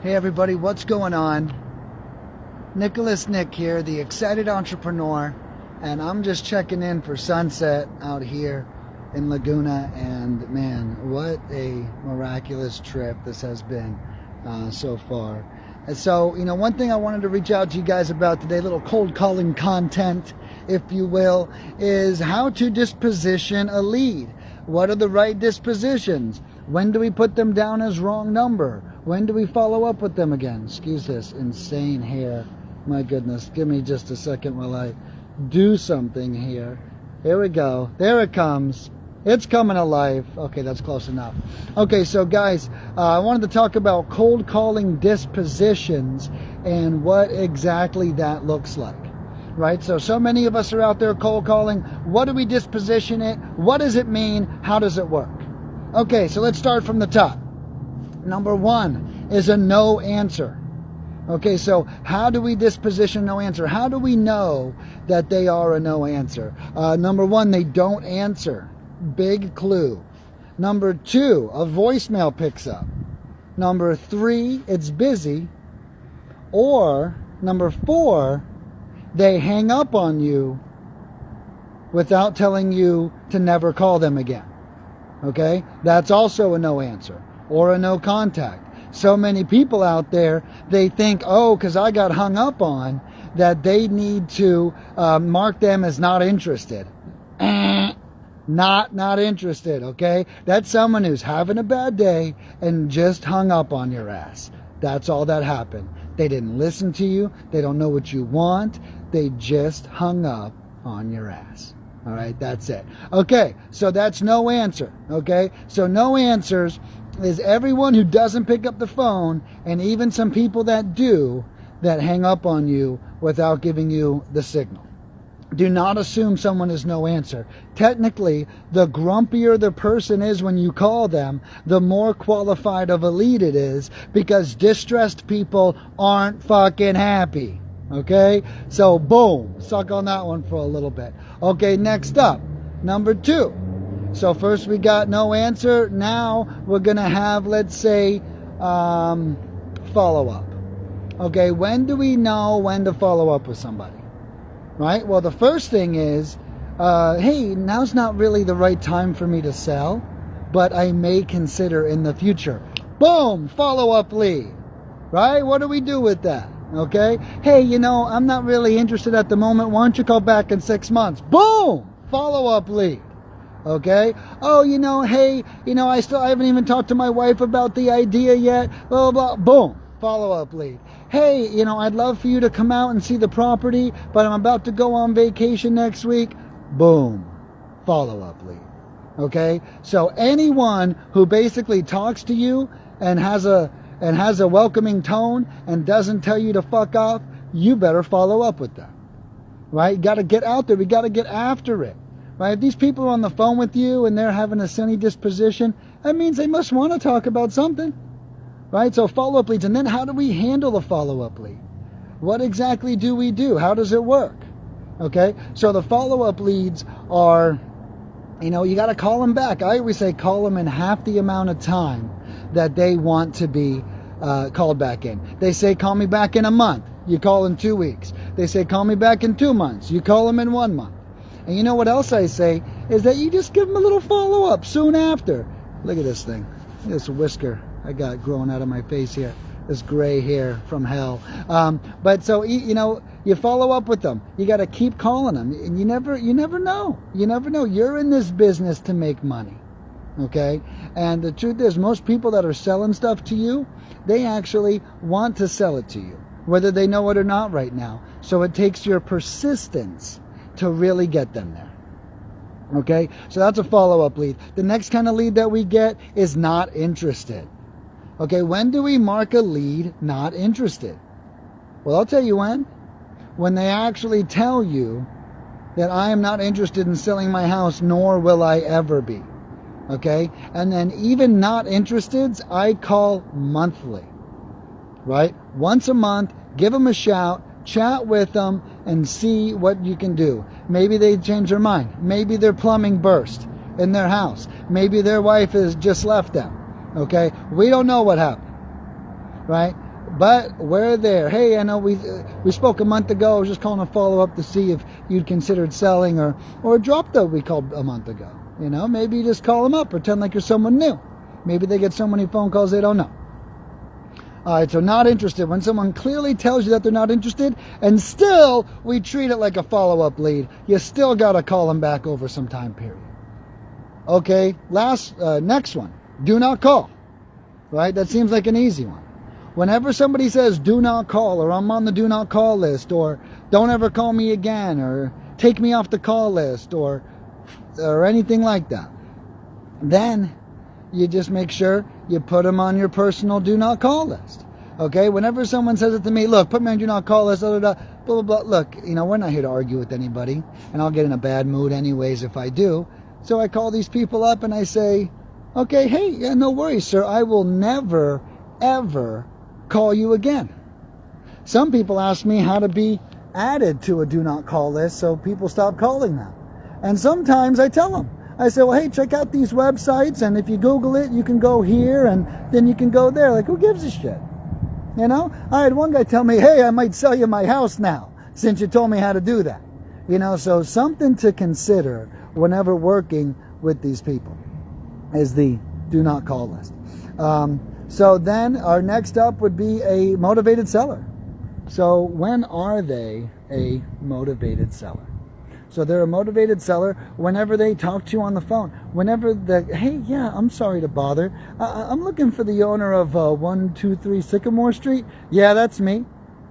Hey everybody, what's going on? Nicholas Nick here, the excited entrepreneur, and I'm just checking in for sunset out here in Laguna, and man, what a miraculous trip this has been so far. And so, one thing I wanted to reach out to you guys about today, little cold calling content, if you will, is how to disposition a lead. What are the right dispositions? When do we put them down as wrong number? When do we follow up with them again? Excuse this insane hair. My goodness, give me just a second while I do something here. Here we go. There it comes. It's coming to life. Okay, that's close enough. Okay, so guys, I wanted to talk about cold calling dispositions and what exactly that looks like. Right? So many of us are out there cold calling. What do we disposition it? What does it mean? How does it work? Okay, so let's start from the top. Number one is a no answer. Okay, so how do we disposition no answer? How do we know that they are a no answer? Number one, they don't answer. Big clue. Number two, a voicemail picks up. Number three, it's busy. Or number four, they hang up on you without telling you to never call them again. Okay? That's also a no answer or a no contact. So many people out there, they think, because I got hung up on, that they need to mark them as not interested. Not interested, okay? That's someone who's having a bad day and just hung up on your ass. That's all that happened. They didn't listen to you. They don't know what you want. They just hung up on your ass. All right, that's it. Okay, so that's no answer. Okay, so no answers is everyone who doesn't pick up the phone, and even some people that do, that hang up on you without giving you the signal. Do not assume someone is no answer. Technically, the grumpier the person is when you call them, the more qualified of a lead it is, because distressed people aren't fucking happy. Okay? So, boom. Suck on that one for a little bit. Okay, next up. Number two. So, first we got no answer. Now, we're going to have, let's say, follow-up. Okay, when do we know when to follow up with somebody? Right? Well, the first thing is, hey, now's not really the right time for me to sell, but I may consider in the future. Boom! Follow-up lead. Right? What do we do with that? Okay? Hey, I'm not really interested at the moment. Why don't you call back in 6 months? Boom! Follow-up lead. Okay? Oh, hey, I haven't even talked to my wife about the idea yet. Blah, blah, blah. Boom! Follow-up lead. Hey, I'd love for you to come out and see the property, but I'm about to go on vacation next week. Boom. Follow-up lead. Okay? So anyone who basically talks to you and has a welcoming tone and doesn't tell you to fuck off, you better follow up with them. Right? You got to get out there. We got to get after it. Right? If these people are on the phone with you and they're having a sunny disposition, that means they must want to talk about something. Right? So follow-up leads. And then how do we handle the follow-up lead? What exactly do we do? How does it work? Okay? So the follow-up leads are, you got to call them back. I always say call them in half the amount of time that they want to be called back in. They say, call me back in a month. You call in 2 weeks. They say, call me back in 2 months. You call them in 1 month. And you know what else I say? Is that you just give them a little follow-up soon after. Look at this thing. This whisker I got growing out of my face here. This gray hair from hell. But so, you follow up with them. You got to keep calling them. And you never know. You never know. You're in this business to make money. Okay? And the truth is, most people that are selling stuff to you, they actually want to sell it to you, whether they know it or not right now. So it takes your persistence to really get them there. Okay? So that's a follow-up lead. The next kind of lead that we get is not interested. Okay, when do we mark a lead not interested? Well, I'll tell you when. When they actually tell you that I am not interested in selling my house, nor will I ever be. Okay? And then even not interested, I call monthly. Right? Once a month, give them a shout, chat with them, and see what you can do. Maybe they change their mind. Maybe their plumbing burst in their house. Maybe their wife has just left them. Okay? We don't know what happened. Right? but we're there. Hey, I know we spoke a month ago. I was just calling to follow up to see if you'd considered selling, or dropped that we called a month ago. You know, maybe you just call them up, pretend like you're someone new. Maybe they get so many phone calls they don't know. All right, so not interested. When someone clearly tells you that they're not interested, and still we treat it like a follow-up lead, you still got to call them back over some time period. Okay, next one. Do not call. Right? That seems like an easy one. Whenever somebody says do not call, or I'm on the do not call list, or don't ever call me again, or take me off the call list, or anything like that, then you just make sure you put them on your personal do not call list. Okay? Whenever someone says it to me, look, put me on do not call list, blah, blah, blah, blah, blah. Look, you know, we're not here to argue with anybody, and I'll get in a bad mood anyways if I do. So I call these people up and I say, okay, hey, yeah, no worries, sir. I will never, ever call you again. Some people ask me how to be added to a do not call list so people stop calling them. And sometimes I tell them, I say, well, hey, check out these websites, and if you Google it, you can go here, and then you can go there. Like, who gives a shit? You know? I had one guy tell me, hey, I might sell you my house now, since you told me how to do that. You know, so something to consider whenever working with these people is the do not call list. So then our next up would be a motivated seller. So when are they a motivated seller? So they're a motivated seller whenever they talk to you on the phone. Whenever hey, yeah, I'm sorry to bother. I'm looking for the owner of 123 Sycamore Street. Yeah, that's me.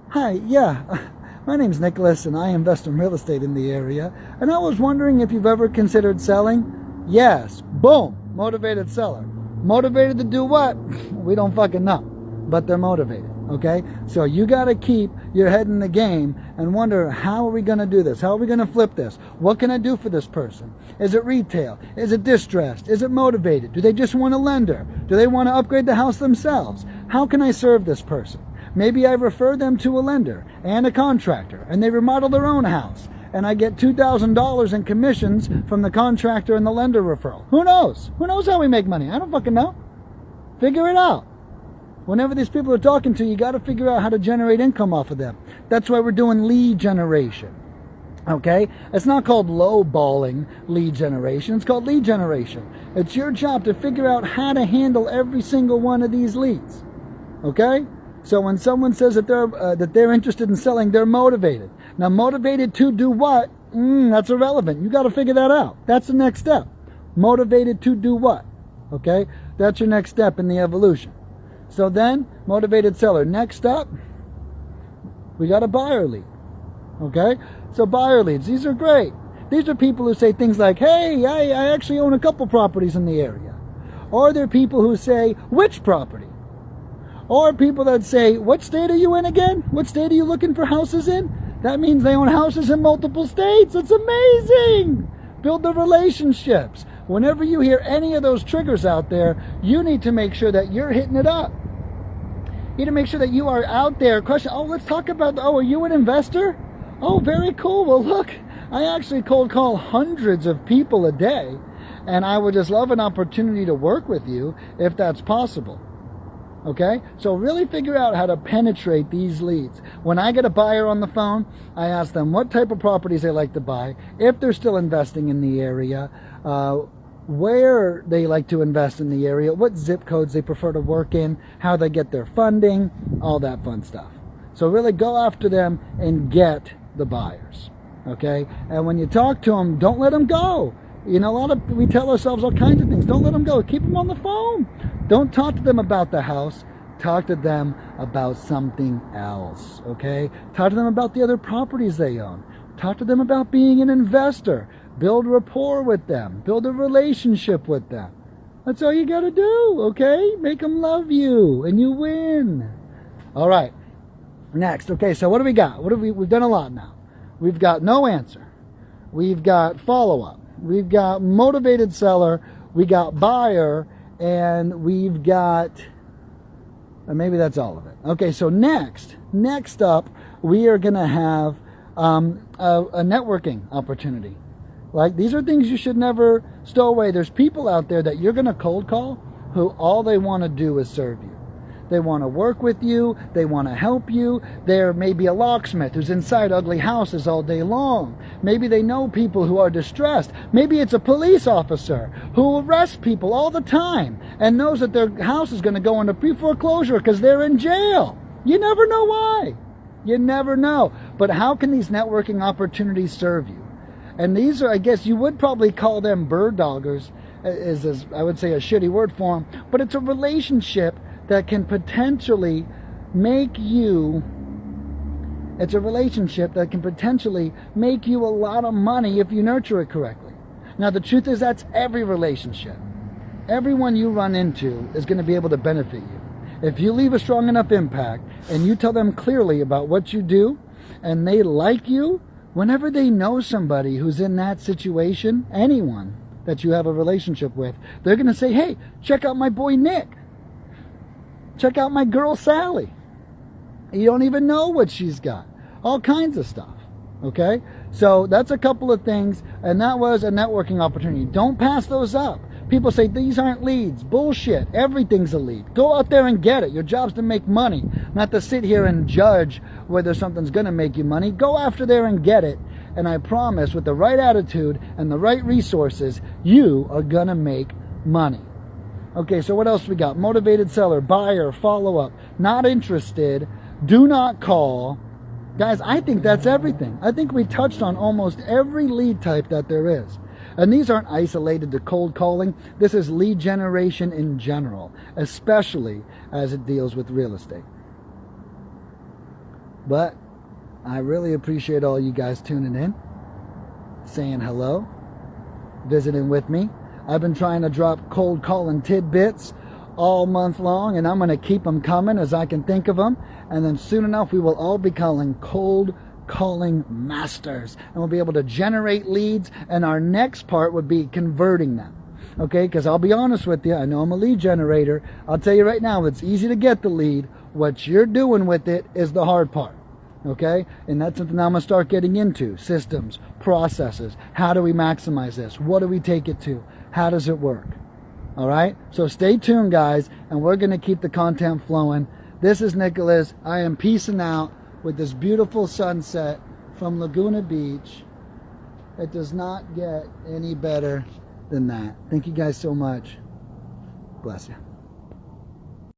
Hi, yeah. My name's Nicholas, and I invest in real estate in the area. And I was wondering if you've ever considered selling? Yes. Boom. Motivated seller. Motivated to do what? We don't fucking know. But they're motivated. Okay? So you got to keep your head in the game and wonder, how are we going to do this? How are we going to flip this? What can I do for this person? Is it retail? Is it distressed? Is it motivated? Do they just want a lender? Do they want to upgrade the house themselves? How can I serve this person? Maybe I refer them to a lender and a contractor, and they remodel their own house, and I get $2,000 in commissions from the contractor and the lender referral. Who knows? Who knows how we make money? I don't fucking know. Figure it out. Whenever these people are talking to you, you got to figure out how to generate income off of them. That's why we're doing lead generation. Okay? It's not called lowballing lead generation. It's called lead generation. It's your job to figure out how to handle every single one of these leads. Okay? So when someone says that they're interested in selling, they're motivated. Now, motivated to do what? That's irrelevant. You got to figure that out. That's the next step. Motivated to do what? Okay? That's your next step in the evolution. So then, motivated seller. Next up, we got a buyer lead. Okay? So buyer leads, these are great. These are people who say things like, hey, I actually own a couple properties in the area. Or they're people who say, which property? Or people that say, what state are you in again? What state are you looking for houses in? That means they own houses in multiple states. It's amazing. Build the relationships. Whenever you hear any of those triggers out there, you need to make sure that you're hitting it up. You need to make sure that you are out there questioning, let's talk about, are you an investor? Oh, very cool. Well, look, I actually cold call hundreds of people a day, and I would just love an opportunity to work with you if that's possible. Okay? So really figure out how to penetrate these leads. When I get a buyer on the phone, I ask them what type of properties they like to buy, if they're still investing in the area, where they like to invest in the area, what zip codes they prefer to work in, how they get their funding, all that fun stuff. So really go after them and get the buyers. Okay? And when you talk to them, don't let them go. You know, we tell ourselves all kinds of things. Don't let them go. Keep them on the phone. Don't talk to them about the house. Talk to them about something else, okay? Talk to them about the other properties they own. Talk to them about being an investor. Build rapport with them. Build a relationship with them. That's all you got to do, okay? Make them love you, and you win. All right. Next, okay, so what do we got? We've done a lot now. We've got no answer. We've got follow-up. We've got motivated seller. We got buyer. And we've got, maybe that's all of it. Okay, so next up, we are going to have a networking opportunity. Like, these are things you should never stow away. There's people out there that you're going to cold call who all they want to do is serve you. They want to work with you. They want to help you. There may be a locksmith who's inside ugly houses all day long. Maybe they know people who are distressed. Maybe it's a police officer who arrests people all the time and knows that their house is going to go into pre-foreclosure because they're in jail. You never know why. You never know. But how can these networking opportunities serve you? And these are, I guess you would probably call them bird doggers, is I would say a shitty word for them, but it's a relationship that can potentially make you, it's a relationship that can potentially make you a lot of money if you nurture it correctly. Now the truth is that's every relationship. Everyone you run into is going to be able to benefit you. If you leave a strong enough impact and you tell them clearly about what you do and they like you, whenever they know somebody who's in that situation, anyone that you have a relationship with, they're going to say, hey, check out my boy Nick. Check out my girl Sally. You don't even know what she's got. All kinds of stuff. Okay? So that's a couple of things, and that was a networking opportunity. Don't pass those up. People say these aren't leads. Bullshit. Everything's a lead. Go out there and get it. Your job's to make money, not to sit here and judge whether something's going to make you money. Go after there and get it. And I promise, with the right attitude and the right resources, you are going to make money. Okay, so what else we got? Motivated seller, buyer, follow-up, not interested, do not call. Guys, I think that's everything. I think we touched on almost every lead type that there is. And these aren't isolated to cold calling. This is lead generation in general, especially as it deals with real estate. But I really appreciate all you guys tuning in, saying hello, visiting with me. I've been trying to drop cold calling tidbits all month long, and I'm going to keep them coming as I can think of them. And then soon enough, we will all be calling cold calling masters, and we'll be able to generate leads, and our next part would be converting them. Okay, because I'll be honest with you, I know I'm a lead generator. I'll tell you right now, it's easy to get the lead. What you're doing with it is the hard part. Okay, and that's something I'm going to start getting into. Systems, processes, how do we maximize this? What do we take it to? How does it work? All right, so stay tuned, guys, and we're going to keep the content flowing. This is Nicholas. I am peacing out with this beautiful sunset from Laguna Beach. It does not get any better than that. Thank you guys so much. Bless you.